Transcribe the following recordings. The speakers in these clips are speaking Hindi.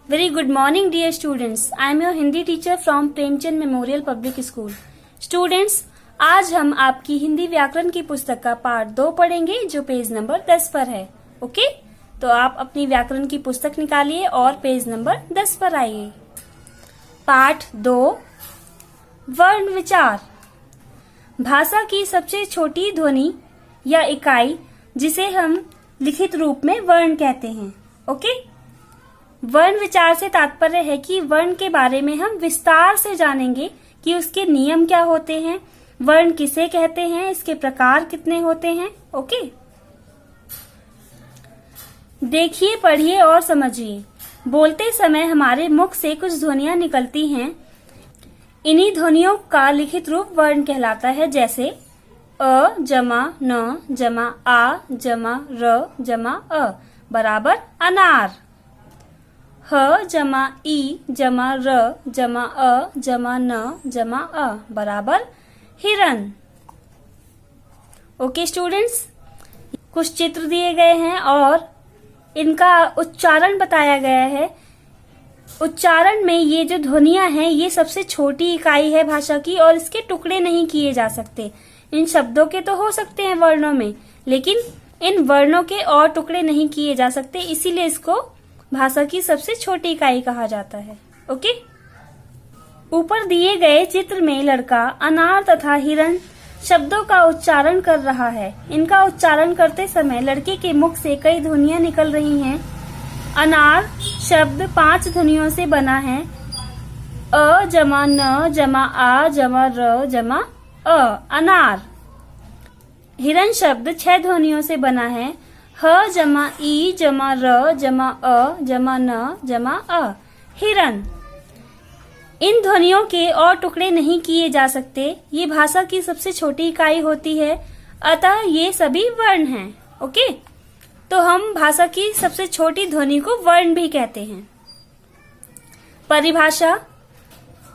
Very good morning dear students. I am your Hindi teacher from Premchand memorial public school. Students, आज हम आपकी हिंदी व्याकरण की पुस्तक का पार्ट 2 पढ़ेंगे जो पेज नंबर 10 पर है. ओके, तो आप अपनी व्याकरण की पुस्तक निकालिए और पेज नंबर 10 पर आइए. पार्ट 2 वर्ण विचार. भाषा की सबसे छोटी ध्वनि या इकाई जिसे हम लिखित रूप में वर्ण कहते हैं. ओके, वर्ण विचार से तात्पर्य है कि वर्ण के बारे में हम विस्तार से जानेंगे कि उसके नियम क्या होते हैं, वर्ण किसे कहते हैं, इसके प्रकार कितने होते हैं. ओके, देखिए, पढ़िए और समझिए. बोलते समय हमारे मुख से कुछ ध्वनियां निकलती हैं. इन्हीं ध्वनियों का लिखित रूप वर्ण कहलाता है, जैसे अ जमा न जमा आ जमा र जमा अ बराबर अनार. ह जमा ई जमा र जमा अ जमा न जमा अ बराबर हिरन. ओके स्टूडेंट्स, कुछ चित्र दिए गए हैं और इनका उच्चारण बताया गया है. उच्चारण में ये जो ध्वनियां हैं ये सबसे छोटी इकाई है भाषा की और इसके टुकड़े नहीं किए जा सकते. इन शब्दों के तो हो सकते हैं वर्णों में, लेकिन इन वर्णों के और टुकड़े नहीं किए जा सकते, इसीलिए इसको भाषा की सबसे छोटी इकाई कहा जाता है. ओके, ऊपर दिए गए चित्र में लड़का अनार तथा हिरन शब्दों का उच्चारण कर रहा है. इनका उच्चारण करते समय लड़के के मुख से कई ध्वनियां निकल रही हैं. अनार शब्द 5 ध्वनियों से बना है. अ जमा न जमा आ जमा र जमा अ अनार. हिरन शब्द 6 ध्वनियों से बना है. ह जमा ई जमा र जमा अ जमा न जमा अ हिरन. इन ध्वनियों के और टुकड़े नहीं किए जा सकते. ये भाषा की सबसे छोटी इकाई होती है, अतः ये सभी वर्ण हैं. ओके, तो हम भाषा की सबसे छोटी ध्वनि को वर्ण भी कहते हैं. परिभाषा.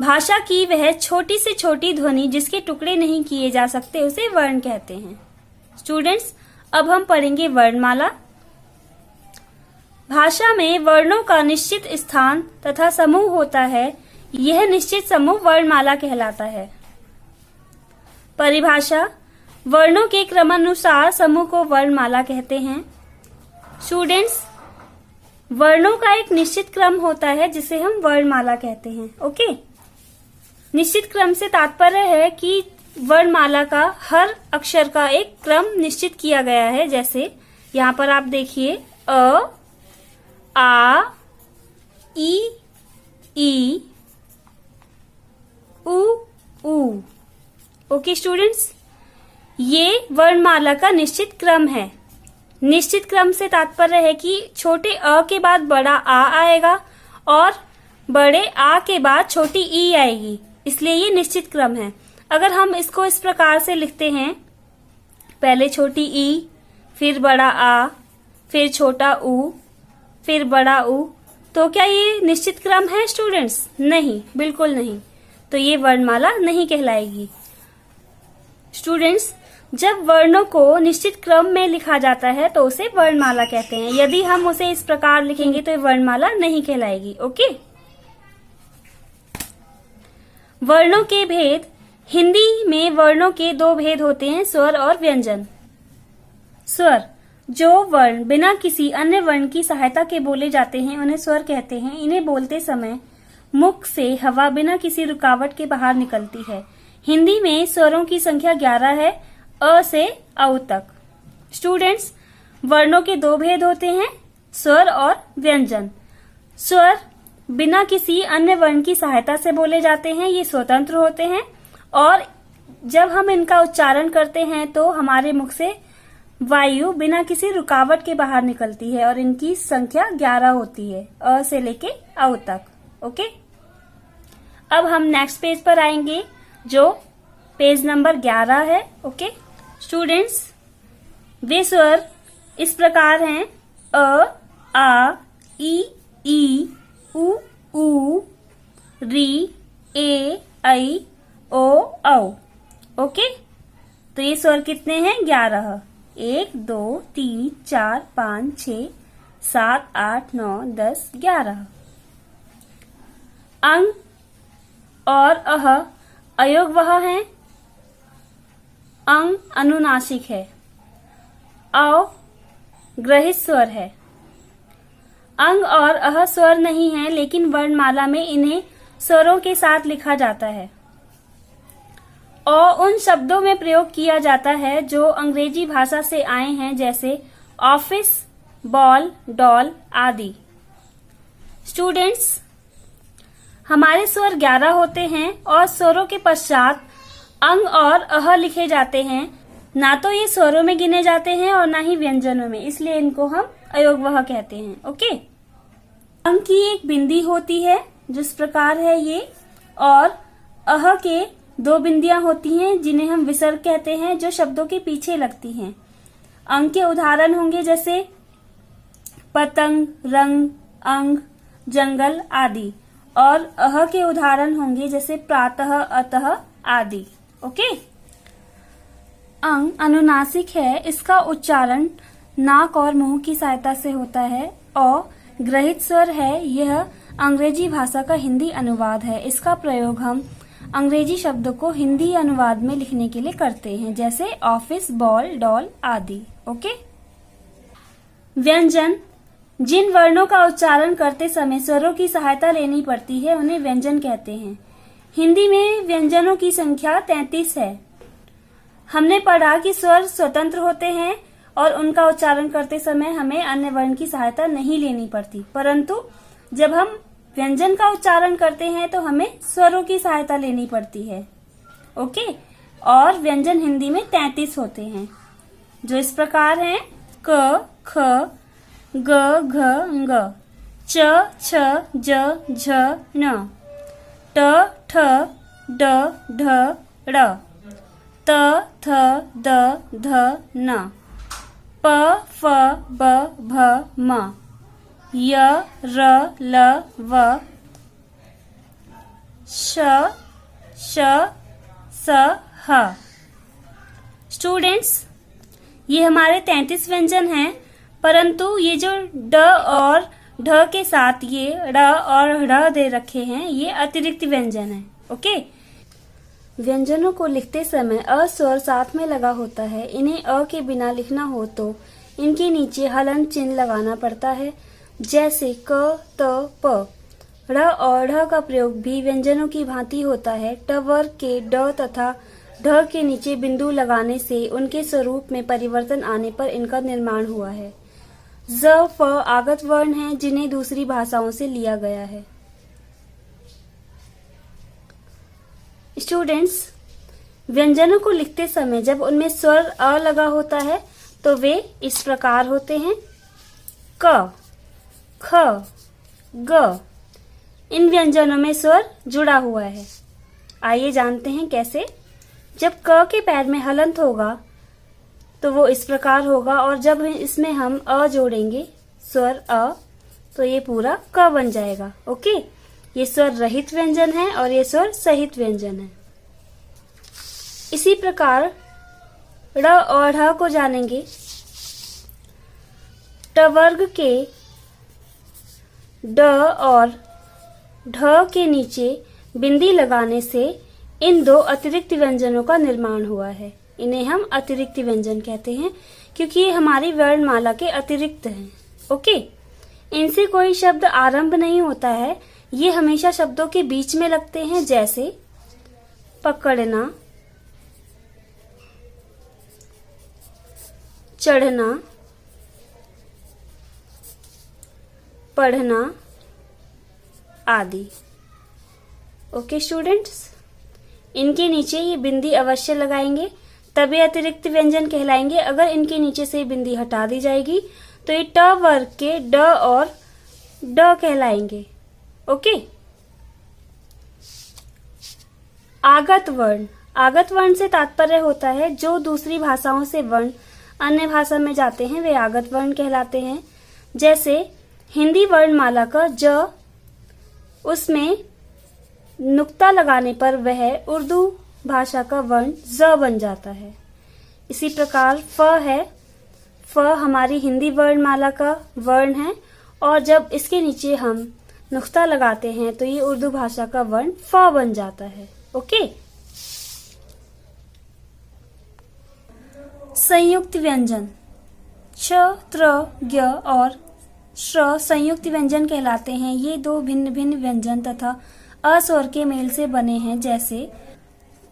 भाषा की वह छोटी से छोटी ध्वनि जिसके टुकड़े नहीं किए जा सकते उसे वर्ण कहते हैं. स्टूडेंट्स, अब हम पढ़ेंगे वर्णमाला. भाषा में वर्णों का निश्चित स्थान तथा समूह होता है. यह निश्चित समूह वर्णमाला कहलाता है. परिभाषा. वर्णों के क्रमानुसार समूह को वर्णमाला कहते हैं. स्टूडेंट्स, वर्णों का एक निश्चित क्रम होता है जिसे हम वर्णमाला कहते हैं. ओके, निश्चित क्रम से तात्पर्य है कि वर्णमाला का हर अक्षर का एक क्रम निश्चित किया गया है. जैसे यहाँ पर आप देखिए, अ आ ई उ ऊ. ओके स्टूडेंट्स, ये वर्णमाला का निश्चित क्रम है. निश्चित क्रम से तात्पर्य है कि छोटे अ के बाद बड़ा आ आएगा और बड़े आ के बाद छोटी ई आएगी, इसलिए ये निश्चित क्रम है. अगर हम इसको इस प्रकार से लिखते हैं, पहले छोटी ई, फिर बड़ा आ, फिर छोटा ऊ, फिर बड़ा ऊ, तो क्या ये निश्चित क्रम है स्टूडेंट्स? नहीं, बिल्कुल नहीं. तो ये वर्णमाला नहीं कहलाएगी. स्टूडेंट्स, जब वर्णों को निश्चित क्रम में लिखा जाता है तो उसे वर्णमाला कहते हैं. यदि हम उसे इस प्रकार लिखेंगे तो ये वर्णमाला नहीं कहलाएगी. ओके, वर्णों के भेद. हिंदी में वर्णों के 2 भेद होते हैं, स्वर और व्यंजन. स्वर. जो वर्ण बिना किसी अन्य वर्ण की सहायता के बोले जाते हैं उन्हें स्वर कहते हैं. इन्हें बोलते समय मुख से हवा बिना किसी रुकावट के बाहर निकलती है. हिंदी में स्वरों की संख्या 11 है, अ से औ तक. स्टूडेंट्स, वर्णों के 2 भेद होते हैं, स्वर और व्यंजन. स्वर बिना किसी अन्य वर्ण की सहायता से बोले जाते हैं, ये स्वतंत्र होते हैं और जब हम इनका उच्चारण करते हैं तो हमारे मुख से वायु बिना किसी रुकावट के बाहर निकलती है और इनकी संख्या 11 होती है, अ से लेके औ तक. ओके, अब हम नेक्स्ट पेज पर आएंगे जो पेज नंबर 11 है. ओके स्टूडेंट्स, वे स्वर इस प्रकार हैं: अ आ ई उ ऊ री ए ऐ ओ औ. ओके, तो ये स्वर कितने हैं? 11. 1 2 3 4 5 6 7 8 9 10 11. अंग और अह अयोगवह है। अंग अनुनासिक है। औ ग्रहित स्वर है। अंग और अह स्वर नहीं है, लेकिन वर्णमाला में इन्हें स्वरों के साथ लिखा जाता है। औ उन शब्दों में प्रयोग किया जाता है जो अंग्रेजी भाषा से आए हैं, जैसे ऑफिस, बॉल, डॉल आदि। स्टूडेंट्स, हमारे स्वर 11 होते हैं और स्वरों के पश्चात अंग और अह लिखे जाते हैं। ना तो ये स्वरों में गिने जाते हैं और ना ही व्यंजनों में, इसलिए इनको हम अयोगवह कहते हैं। ओके। अंग की एक बिंदी होती है जिस प्रकार है ये, और अह के 2 बिंदियां होती हैं जिन्हें हम विसर्ग कहते हैं, जो शब्दों के पीछे लगती हैं। अंग के उदाहरण होंगे जैसे पतंग, रंग, अंग, जंगल आदि, और अह के उदाहरण होंगे जैसे प्रातः, अतः आदि। ओके। अंग अनुनासिक है। इसका उच्चारण नाक और मुंह की सहायता से होता है। और ग्रहित स्वर है। यह अंग्रेजी भाषा का हिंदी अनुवाद है। इसका प्रयोग हम अंग्रेजी शब्दों को हिंदी अनुवाद में लिखने के लिए करते हैं, जैसे ऑफिस, बॉल, डॉल आदि। ओके। व्यंजन, जिन वर्णों का उच्चारण करते समय स्वरों की सहायता लेनी पड़ती है उन्हें व्यंजन कहते हैं। हिंदी में व्यंजनों की संख्या 33 है। हमने पढ़ा कि स्वर स्वतंत्र होते हैं और उनका उच्चारण करते समय हमें अन्य वर्ण की सहायता नहीं लेनी पड़ती, परंतु जब हम व्यंजन का उच्चारण करते हैं तो हमें स्वरों की सहायता लेनी पड़ती है। ओके। और व्यंजन हिंदी में 33 होते हैं, जो इस प्रकार हैं: क, ख, ग, घ, ङ, च, छ, ज, झ, ण, ट, ठ, ड, ढ, ड़, त, थ, द, ध, न, प, फ, ब, भ, म, य, र, ल, व, श, श, स, ह। स्टूडेंट्स, ये हमारे 33 व्यंजन हैं, परंतु ये जो ड और ढ के साथ ये ड़ और ढ़ दे रखे हैं, ये अतिरिक्त व्यंजन है। ओके। व्यंजनों को लिखते समय अ स्वर साथ में लगा होता है। इन्हें अ के बिना लिखना हो तो इनके नीचे हलन चिन्ह लगाना पड़ता है, जैसे क, त, प। ड़ और ढ का प्रयोग भी व्यंजनों की भांति होता है। ट वर्ग के ड तथा ढ के नीचे बिंदु लगाने से उनके स्वरूप में परिवर्तन आने पर इनका निर्माण हुआ है। ज, फ आगत वर्ण हैं जिन्हें दूसरी भाषाओं से लिया गया है। स्टूडेंट्स, व्यंजनों को लिखते समय जब उनमें स्वर अ लगा होता है तो वे इस प्रकार होते हैं: क, ख, ग। इन व्यंजनों में स्वर जुड़ा हुआ है। आइए जानते हैं कैसे। जब क के पैर में हलंत होगा तो वो इस प्रकार होगा, और जब इसमें हम अ जोड़ेंगे, स्वर अ, तो ये पूरा क बन जाएगा। ओके। ये स्वर रहित व्यंजन है और ये स्वर सहित व्यंजन है। इसी प्रकार ड़ और ढ को जानेंगे। ट वर्ग के ड और ढ के नीचे बिंदी लगाने से इन 2 अतिरिक्त व्यंजनों का निर्माण हुआ है। इन्हें हम अतिरिक्त व्यंजन कहते हैं क्योंकि ये हमारी वर्णमाला के अतिरिक्त हैं। ओके। इनसे कोई शब्द आरंभ नहीं होता है, ये हमेशा शब्दों के बीच में लगते हैं, जैसे पकड़ना, चढ़ना, पढ़ना आदि। ओके स्टूडेंट्स, इनके नीचे ये बिंदी अवश्य लगाएंगे, तभी अतिरिक्त व्यंजन कहलाएंगे। अगर इनके नीचे से बिंदी हटा दी जाएगी तो ये ट वर्ग के ड और ड कहलाएंगे। ओके। आगत वर्ण, आगत वर्ण से तात्पर्य होता है जो दूसरी भाषाओं से वर्ण अन्य भाषा में जाते हैं, वे आगत वर्ण कहलाते हैं। जैसे हिंदी वर्णमाला का ज, उसमें नुक्ता लगाने पर वह उर्दू भाषा का वर्ण ज बन जाता है। इसी प्रकार फ है, फ हमारी हिंदी वर्णमाला का वर्ण है, और जब इसके नीचे हम नुक्ता लगाते हैं तो ये उर्दू भाषा का वर्ण फ बन जाता है। ओके। संयुक्त व्यंजन च, त्र, ज्ञ और श्र संयुक्त व्यंजन कहलाते हैं। ये दो भिन्न भिन्न व्यंजन तथा अ स्वर के मेल से बने हैं, जैसे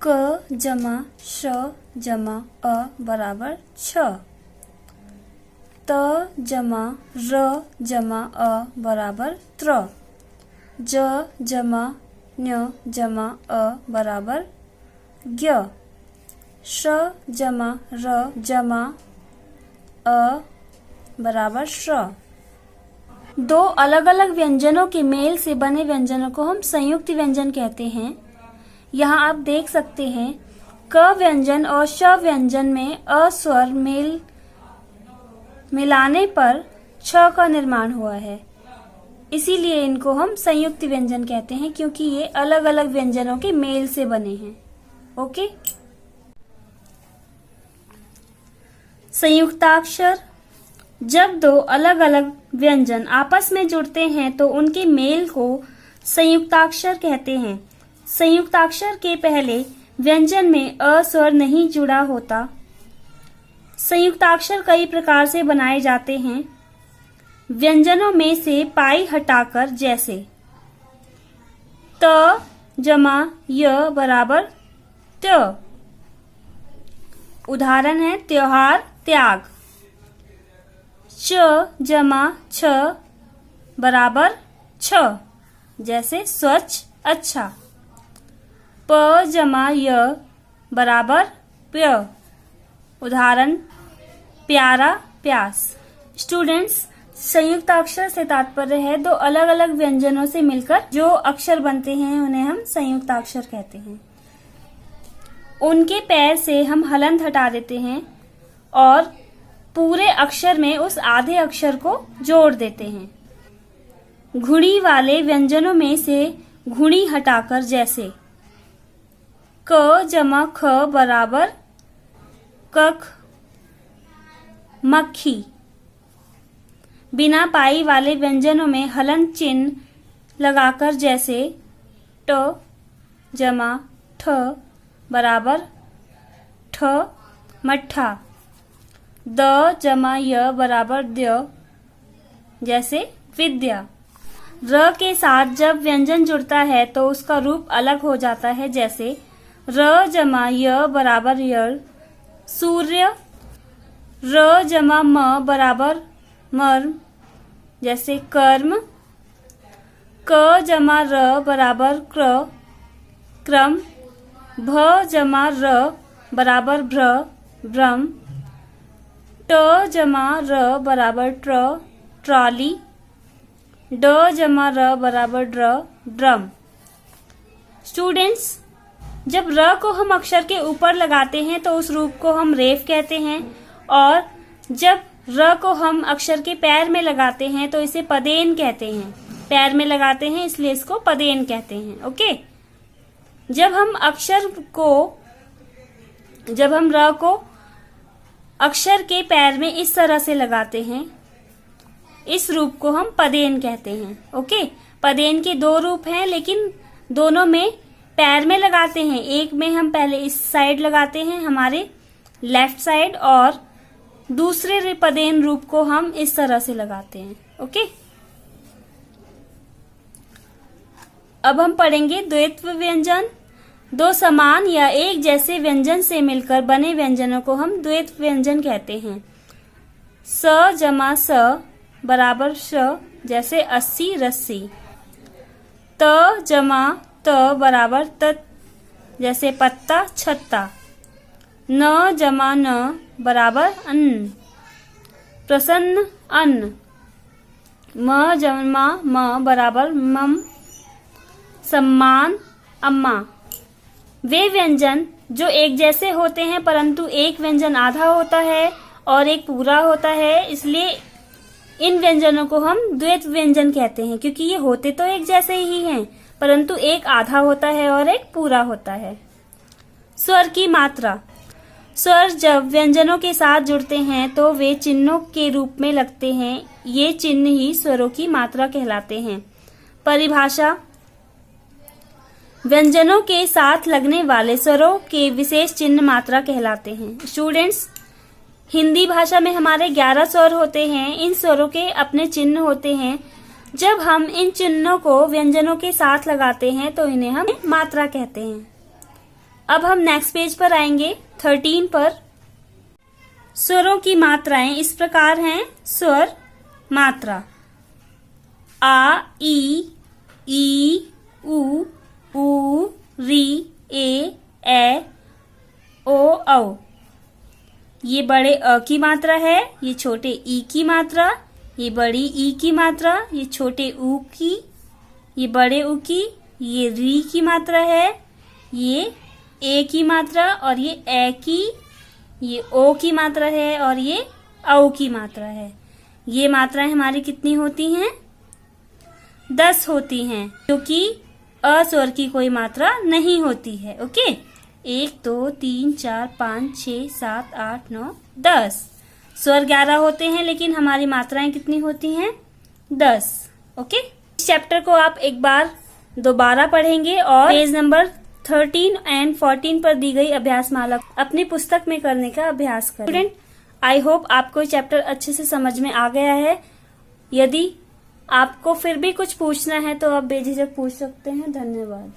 क जमा श जमा अ बराबर छ, त जमा र जमा अ बराबर त्र, ज जमा न्य जमा अ बराबर ज्ञ, श जमा र जमा अ बराबर श्र। दो अलग अलग व्यंजनों के मेल से बने व्यंजनों को हम संयुक्त व्यंजन कहते हैं। यहाँ आप देख सकते हैं क व्यंजन और श व्यंजन में अ स्वर मिलाने पर छ का निर्माण हुआ है, इसीलिए इनको हम संयुक्त व्यंजन कहते हैं, क्योंकि ये अलग अलग व्यंजनों के मेल से बने हैं। ओके। संयुक्ताक्षर जब दो अलग अलग व्यंजन आपस में जुड़ते हैं तो उनके मेल को संयुक्ताक्षर कहते हैं। संयुक्ताक्षर के पहले व्यंजन में अ स्वर नहीं जुड़ा होता। संयुक्ताक्षर कई प्रकार से बनाए जाते हैं। व्यंजनों में से पाई हटाकर, जैसे त जमा य बराबर त्य, उदाहरण है त्योहार त्याग। च जमा छ बराबर छ, जैसे स्वच्छ अच्छा। प जमा य बराबर प्य, उदाहरण प्यारा प्यास। स्टूडेंट्स, संयुक्ताक्षर से तात्पर्य है दो अलग अलग व्यंजनों से मिलकर जो अक्षर बनते हैं उन्हें हम संयुक्ताक्षर कहते हैं। उनके पैर से हम हलंत हटा देते हैं और पूरे अक्षर में उस आधे अक्षर को जोड़ देते हैं। घुड़ी वाले व्यंजनों में से घुड़ी हटाकर, जैसे क जमा ख बराबर कख मक्खी। बिना पाई वाले व्यंजनों में हलंत चिन्ह लगाकर, जैसे ट जमा ठ बराबर ठ मट्ठा। द जमा य बराबर द्य, जैसे विद्या। र के साथ जब व्यंजन जुड़ता है तो उसका रूप अलग हो जाता है, जैसे र जमा य बराबर यर सूर्य। र जमा म बराबर मर्म, जैसे कर्म। क जमा र बराबर क्रम। भ जमा र बराबर भ्रम। ट जमा र बराबर ट्रॉली। ड जमा र बराबर ड्रम। स्टूडेंट्स, जब र को हम अक्षर के ऊपर लगाते हैं तो उस रूप को हम रेफ कहते हैं, और जब र को हम अक्षर के पैर में लगाते हैं तो इसे पदेन कहते हैं। पैर में लगाते हैं इसलिए इसको पदेन कहते हैं। ओके। जब हम र को अक्षर के पैर में इस तरह से लगाते हैं, इस रूप को हम पदेन कहते हैं। ओके। पदेन के दो रूप हैं, लेकिन दोनों में पैर में लगाते हैं। एक में हम पहले इस साइड लगाते हैं, हमारे लेफ्ट साइड, और दूसरे पदेन रूप को हम इस तरह से लगाते हैं। ओके। अब हम पढ़ेंगे द्वित्व व्यंजन। दो समान या एक जैसे व्यंजन से मिलकर बने व्यंजनों को हम द्वित्व व्यंजन कहते हैं। स जमा स बराबर श, जैसे अस्सी रस्सी। त जमा त बराबर तत्, जैसे पत्ता छत्ता। न जमा न बराबर अन्न, प्रसन्न अन्न। म जमा म बराबर मम, सम्मान अम्मा। वे व्यंजन जो एक जैसे होते हैं परंतु एक व्यंजन आधा होता है और एक पूरा होता है, इसलिए इन व्यंजनों को हम द्वैत व्यंजन कहते हैं, क्योंकि ये होते तो एक जैसे ही हैं परंतु एक आधा होता है और एक पूरा होता है। स्वर की मात्रा। स्वर जब व्यंजनों के साथ जुड़ते हैं तो वे चिन्हों के रूप में लगते हैं। ये चिन्ह ही स्वरों की मात्रा कहलाते हैं। परिभाषा। व्यंजनों के साथ लगने वाले स्वरों के विशेष चिन्ह मात्रा कहलाते हैं। स्टूडेंट्स, हिंदी भाषा में हमारे 11 स्वर होते हैं। इन स्वरों के अपने चिन्ह होते हैं। जब हम इन चिन्हों को व्यंजनों के साथ लगाते हैं तो इन्हें हम मात्रा कहते हैं। अब हम नेक्स्ट पेज पर आएंगे 13 पर। स्वरों की मात्राएं इस प्रकार हैं। स्वर मात्रा आ, ई, उ, री, ए, ओ, औ। ये बड़े अ की मात्रा है, ये छोटे ई की मात्रा, ये बड़ी ई की मात्रा, ये छोटे ऊ की, ये बड़े ऊ की, ये री की मात्रा है, ये ए की मात्रा और ये ए की, ये ओ की मात्रा है और ये औ की मात्रा है। ये मात्राएं हमारी कितनी होती हैं? 10 होती हैं, क्योंकि अ स्वर की कोई मात्रा नहीं होती है। ओके, 1 2 3 4 5 6 7 8 9 10। स्वर 11 होते हैं लेकिन हमारी मात्राएं कितनी होती हैं? 10। ओके, इस चैप्टर को आप एक बार दोबारा पढ़ेंगे और पेज नंबर 13 एंड 14 पर दी गई अभ्यास माला अपनी पुस्तक में करने का अभ्यास करें। स्टूडेंट, आई होप आपको चैप्टर अच्छे से समझ में आ गया है। यदि आपको फिर भी कुछ पूछना है तो आप बेझिझक पूछ सकते हैं। धन्यवाद।